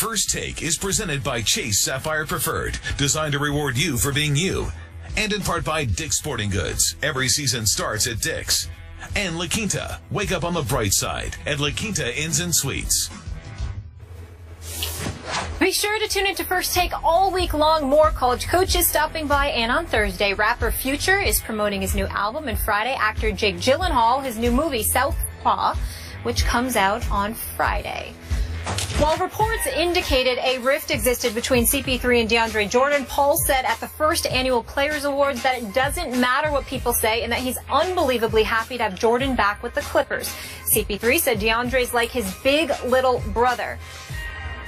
First Take is presented by Chase Sapphire Preferred, designed to reward you for being you. And in part by Dick's Sporting Goods. Every season starts at Dick's. And La Quinta. Wake up on the bright side at La Quinta Inns and Suites. Be sure to tune into First Take all week long. More college coaches stopping by, and on Thursday, rapper Future is promoting his new album, and Friday, actor Jake Gyllenhaal, his new movie, Southpaw, which comes out on Friday. While reports indicated a rift existed between CP3 and DeAndre Jordan, Paul said at the first annual Players Awards that it doesn't matter what people say and that he's unbelievably happy to have Jordan back with the Clippers. CP3 said DeAndre's like his big little brother.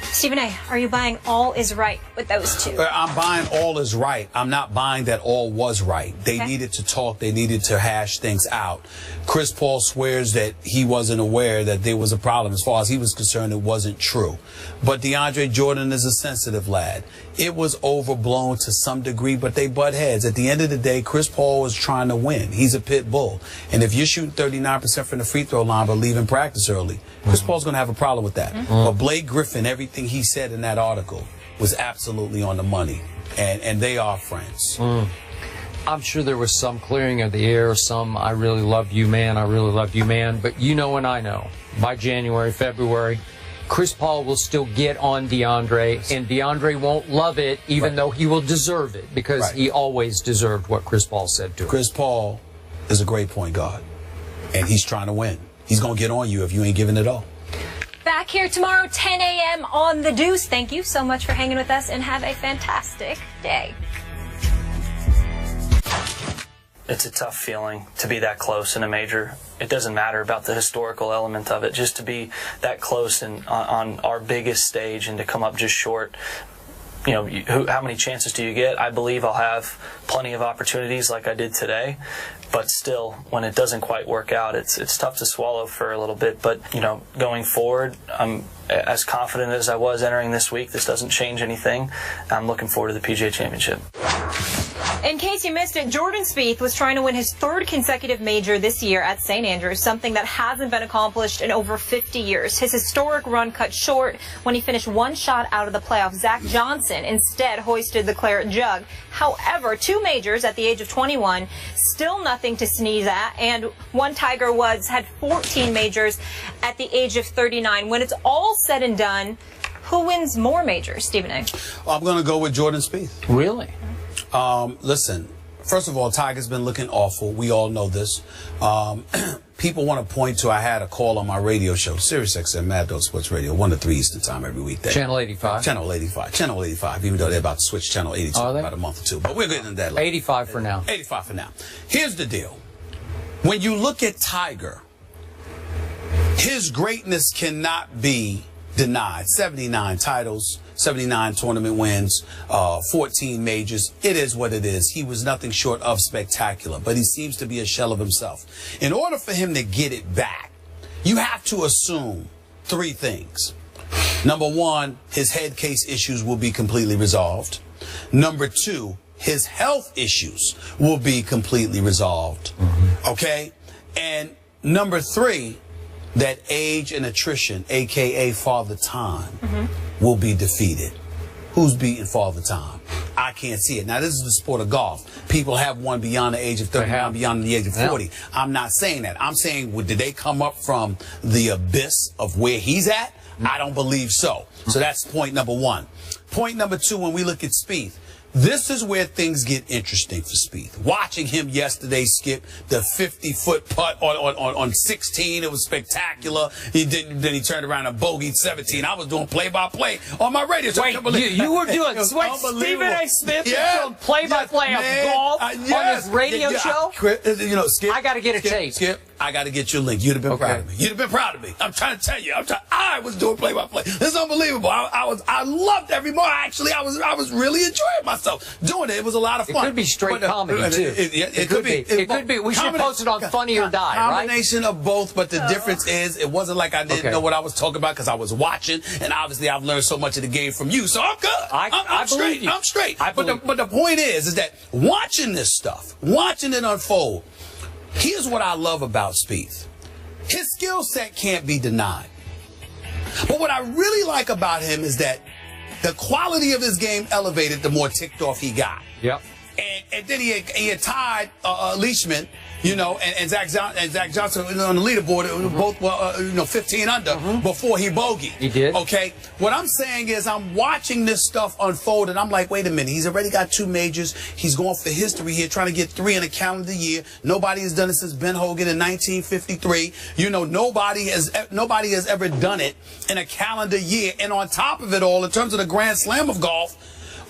Stephen A., are you buying all is right with those two? I'm buying all is right. I'm not buying that all was right. They needed to talk. They needed to hash things out. Chris Paul swears that he wasn't aware that there was a problem. As far as he was concerned, it wasn't true. But DeAndre Jordan is a sensitive lad. It was overblown to some degree, but they butt heads. At the end of the day, Chris Paul was trying to win. He's a pit bull. And if you're shooting 39% from the free throw line but leaving practice early, Chris Paul's going to have a problem with that. But Blake Griffin, everything he said in that article was absolutely on the money. And they are friends. I'm sure there was some clearing of the air, some I really love you, man, I really love you, man. But you know and I know, by January, February, Chris Paul will still get on DeAndre, and DeAndre won't love it, even though he will deserve it, because he always deserved what Chris Paul said to him. Chris Paul is a great point guard, and he's trying to win. He's going to get on you if you ain't giving it all. Back here tomorrow, 10 a.m. on The Deuce. Thank you so much for hanging with us, and have a fantastic day. It's a tough feeling to be that close in a major. It doesn't matter about the historical element of it. Just to be that close and on our biggest stage and to come up just short. You know, how many chances do you get? I believe I'll have plenty of opportunities like I did today. But still, when it doesn't quite work out, it's tough to swallow for a little bit. But, you know, going forward, I'm as confident as I was entering this week. This doesn't change anything. I'm looking forward to the PGA Championship. In case you missed it, Jordan Spieth was trying to win his third consecutive major this year at St. Andrews, something that hasn't been accomplished in over 50 years. His historic run cut short when he finished one shot out of the playoffs. Zach Johnson instead hoisted the claret jug. However, 2 majors at the age of 21, still nothing to sneeze at, and one Tiger Woods had 14 majors at the age of 39. When it's all said and done, who wins more majors, Stephen A.? I'm going to go with Jordan Spieth. Really? Listen, first of all, Tiger's been looking awful. We all know this. People want to point to, I had a call on my radio show, Sirius XM Mad Dog Sports Radio, 1 to 3 Eastern Time every weekday. Channel 85. Channel 85. Channel 85, even though they're about to switch Channel 82 in about a month or two. But we're getting into that later. 85 for now. 85 for now. Here's the deal. When you look at Tiger, his greatness cannot be denied. 79 titles, 79 tournament wins, 14 majors. It is what it is. He was nothing short of spectacular, but he seems to be a shell of himself. In order for him to get it back, you have to assume 3 things. Number 1, his head case issues will be completely resolved. Number 2, his health issues will be completely resolved. Okay? And number 3, that age and attrition, a.k.a. Father Time, will be defeated. Who's beating Father Time? I can't see it. Now, this is the sport of golf. People have won beyond the age of 30, beyond the age of 40. I'm not saying that. I'm saying, did they come up from the abyss of where he's at? I don't believe so. So that's point number 1. Point number 2, when we look at Spieth, this is where things get interesting for Spieth. Watching him yesterday, Skip, the 50-foot putt on 16, it was spectacular. Then he turned around and bogeyed 17. I was doing play-by-play on my radio. Wait, you were doing Stephen A. Smith doing play-by-play of golf on his radio show? You know, Skip, I got to get a tape. Skip, I got to get your link. You'd have been proud of me. You'd have been proud of me. I'm trying to tell you. I was doing play-by-play. This is unbelievable. I loved every moment. Actually, I was really enjoying myself doing it. It was a lot of fun. It could be straight comedy, too. It could be. It could be. We should post it on Funny or Die, right? Combination of both, but the difference is it wasn't like I didn't know what I was talking about because I was watching, and obviously I've learned so much of the game from you, so I'm good. I'm straight. You. I'm straight. But the point is that watching this stuff, watching it unfold, here's what I love about Spieth. His skill set can't be denied. But what I really like about him is that the quality of his game elevated the more ticked off he got. Yep. And then he had tied Leishman, you know, and Zach Johnson on the leaderboard, both 15 under before he bogeyed. He did. Okay. What I'm saying is I'm watching this stuff unfold, and I'm like, wait a minute. He's already got 2 majors. He's going for history here, trying to get 3 in a calendar year. Nobody has done it since Ben Hogan in 1953. You know, nobody has ever done it in a calendar year. And on top of it all, in terms of the Grand Slam of golf,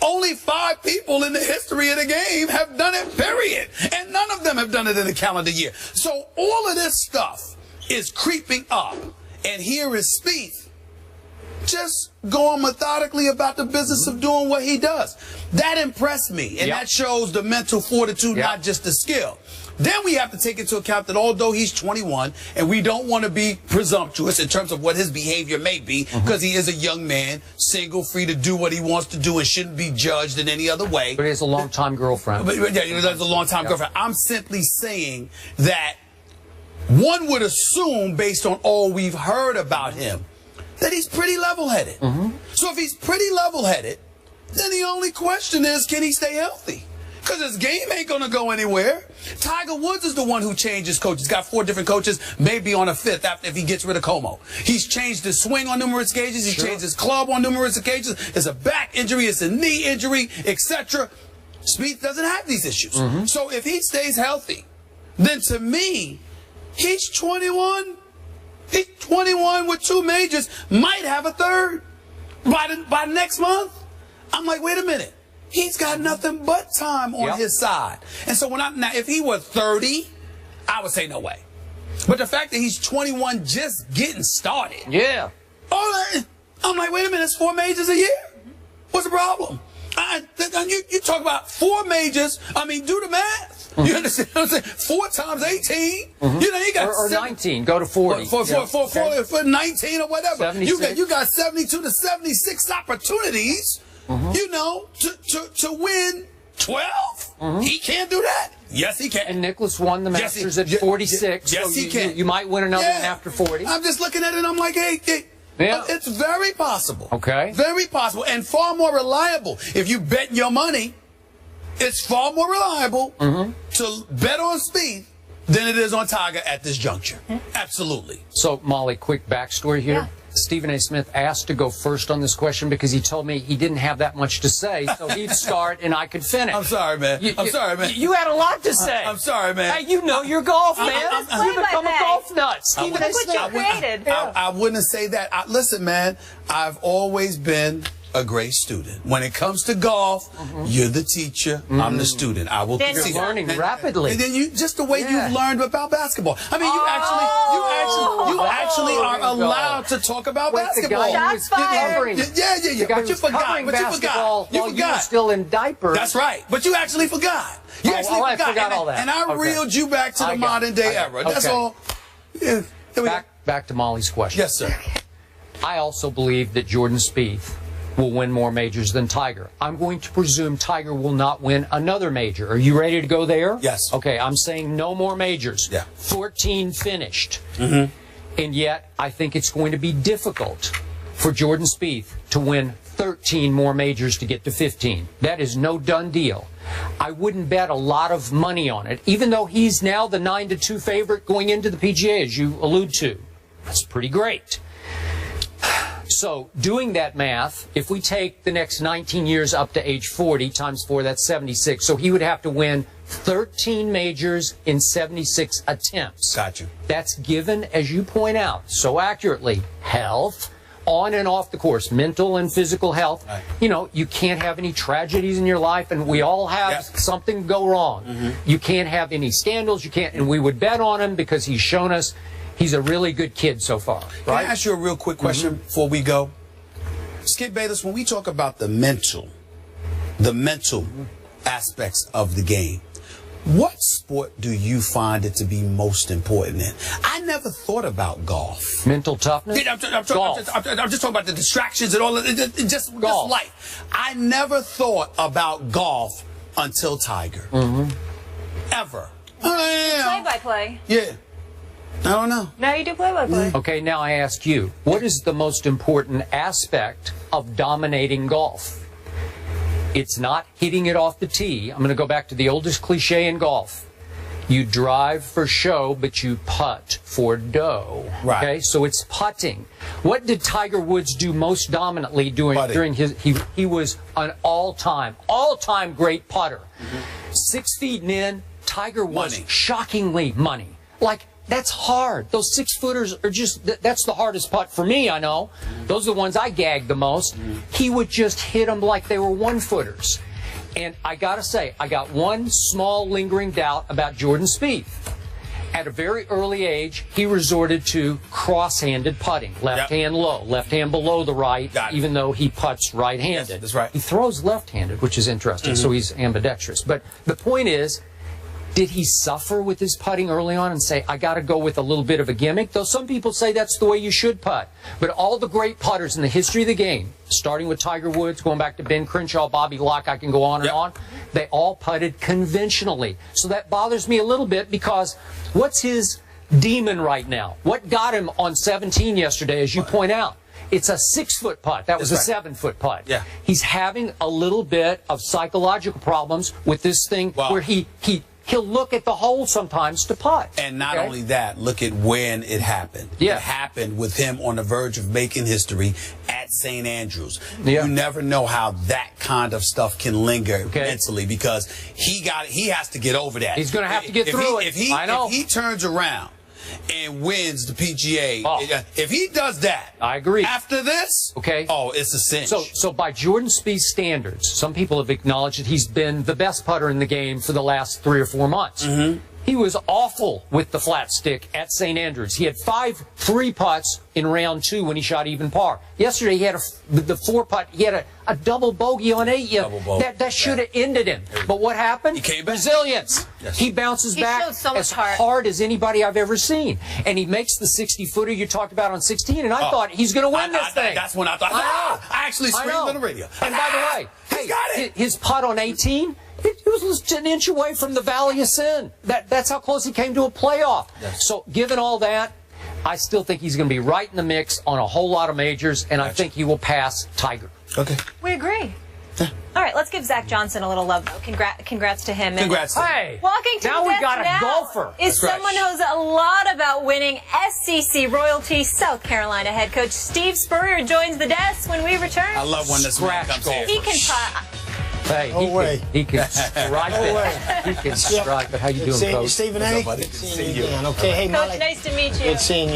only 5 people in the history of the game have done it, period. And none of them have done it in a calendar year. So all of this stuff is creeping up. And here is Spieth just going methodically about the business of doing what he does. That impressed me. And that shows the mental fortitude, not just the skill. Then we have to take into account that although he's 21, and we don't want to be presumptuous in terms of what his behavior may be, because he is a young man, single, free to do what he wants to do and shouldn't be judged in any other way. But he has a long-time girlfriend. But yeah, he has a long-time girlfriend. I'm simply saying that one would assume, based on all we've heard about him, that he's pretty level-headed. So if he's pretty level-headed, then the only question is, can he stay healthy? Because his game ain't going to go anywhere. Tiger Woods is the one who changed his coach. He's got 4 different coaches, maybe on a 5th after if he gets rid of Como. He's changed his swing on numerous occasions. He's changed his club on numerous occasions. It's a back injury. It's a knee injury, etc. Spieth doesn't have these issues. So if he stays healthy, then to me, he's 21. He's 21 with 2 majors, might have a 3rd by next month. I'm like, wait a minute. He's got nothing but time on his side. And so now if he were 30, I would say no way. But the fact that he's 21 just getting started. Yeah. I'm like, wait a minute, it's 4 majors a year. What's the problem? You talk about 4 majors. I mean, do the math. You understand what I'm saying? 4 times 18. You know, you got or 19. Go to 40. For 19 or whatever. 76. You got 72 to 76 opportunities. You know, to win 12. He can't do that. Yes, he can. And Nicklaus won the Masters at 46. Yes, he can. You might win another one after 40. I'm just looking at it and I'm like, hey, it's very possible. Okay. Very possible and far more reliable. If you bet your money, it's far more reliable to bet on Spieth than it is on Tiger at this juncture. Absolutely. So, Molly, quick backstory here. Yeah. Stephen A. Smith asked to go first on this question because he told me he didn't have that much to say, so he'd start and I could finish. I'm sorry, man. I'm sorry, man. You had a lot to say. I'm sorry, man. Hey, you know your golf, man. You become a golf nut. Stephen A. Smith. Look what you created. I wouldn't say that. Listen, man, I've always been a great student. When it comes to golf, you're the teacher, I'm the student. I will You're learning rapidly. And then you just the way you've learned about basketball. I mean, you actually are allowed to talk about basketball. Shots fired. Yeah. But you forgot. You You were still in diapers. That's right. But you actually forgot. You actually I forgot all that. And I reeled you back to the modern day era. That's all. Yeah. Back to Molly's question. Yes, sir. I also believe that Jordan Spieth will win more majors than Tiger. I'm going to presume Tiger will not win another major. Are you ready to go there? Yes. Okay, I'm saying no more majors. Yeah. 14 finished. And yet, I think it's going to be difficult for Jordan Spieth to win 13 more majors to get to 15. That is no done deal. I wouldn't bet a lot of money on it, even though he's now the 9-2 favorite going into the PGA, as you allude to. That's pretty great. So doing that math, if we take the next 19 years up to age 40 times 4, that's 76. So he would have to win 13 majors in 76 attempts. Got you. That's given, as you point out so accurately, health, on and off the course, mental and physical health. Right. You know, you can't have any tragedies in your life, and we all have something go wrong. You can't have any scandals. You can't, and we would bet on him because he's shown us he's a really good kid so far. Right? Can I ask you a real quick question before we go? Skip Bayless, when we talk about the mental aspects of the game, what sport do you find it to be most important in? I never thought about golf. Mental toughness? I'm just talking about the distractions and all of it, just life. I never thought about golf until Tiger. Ever. Play-by-play. Yeah. I don't know. Now you do play-by-play. Okay, now I ask you, what is the most important aspect of dominating golf? It's not hitting it off the tee. I'm going to go back to the oldest cliche in golf. You drive for show, but you putt for dough. Right. Okay, so it's putting. What did Tiger Woods do most dominantly during his? He was an all-time great putter. 6 feet and in, Tiger was shockingly money. Like, that's hard. Those 6-footers are just, that's the hardest putt for me, I know. Those are the ones I gag the most. He would just hit them like they were 1-footers. And I got to say, I got one small lingering doubt about Jordan Spieth. At a very early age, he resorted to cross-handed putting. Left hand low, left hand below the right, even though he putts right-handed. Yes, that's right. He throws left-handed, which is interesting, so he's ambidextrous. But the point is, did he suffer with his putting early on and say, I got to go with a little bit of a gimmick? Though some people say that's the way you should putt. But all the great putters in the history of the game, starting with Tiger Woods, going back to Ben Crenshaw, Bobby Locke, I can go on and on, they all putted conventionally. So that bothers me a little bit because what's his demon right now? What got him on 17 yesterday, as you point out? It's a 6-foot putt. That was a 7-foot putt. Yeah. He's having a little bit of psychological problems with this thing where he'll look at the hole sometimes to putt. And not only that, look at when it happened. It happened with him on the verge of making history at St. Andrews. You never know how that kind of stuff can linger mentally because he has to get over that. He's going to have to get through it. I know. If he turns around and wins the PGA, if he does that, I agree. After this, it's a cinch. So by Jordan Spieth's standards, some people have acknowledged that he's been the best putter in the game for the last 3 or 4 months. He was awful with the flat stick at St. Andrews. He had 5 free putts in round 2 when he shot even par. Yesterday he had the 4 putt. He had a double bogey on 8. That should have ended him. But what happened? He came back. Resilience. He bounces back as hard as anybody I've ever seen. And he makes the 60-footer you talked about on 16. And I thought he's going to win this thing. That's when I thought. I actually screamed on the radio. And by the way, his putt on 18. It was just an inch away from the Valley of Sin. That's how close he came to a playoff. So given all that, I still think he's going to be right in the mix on a whole lot of majors, and I think he will pass Tiger. Okay. We agree. All right, let's give Zach Johnson a little love, though. Congrats to him. Congrats to him. Hey, walking to now the we desk got a golfer. Is someone who knows a lot about winning SEC royalty. South Carolina head coach Steve Spurrier joins the desk when we return. I love when this man comes here. He can putt. Hey, he can strike it. He can strike it. How you doing, Coach? Stephen A. Good to see you. Okay, hey, Coach, nice to meet you. Good seeing you.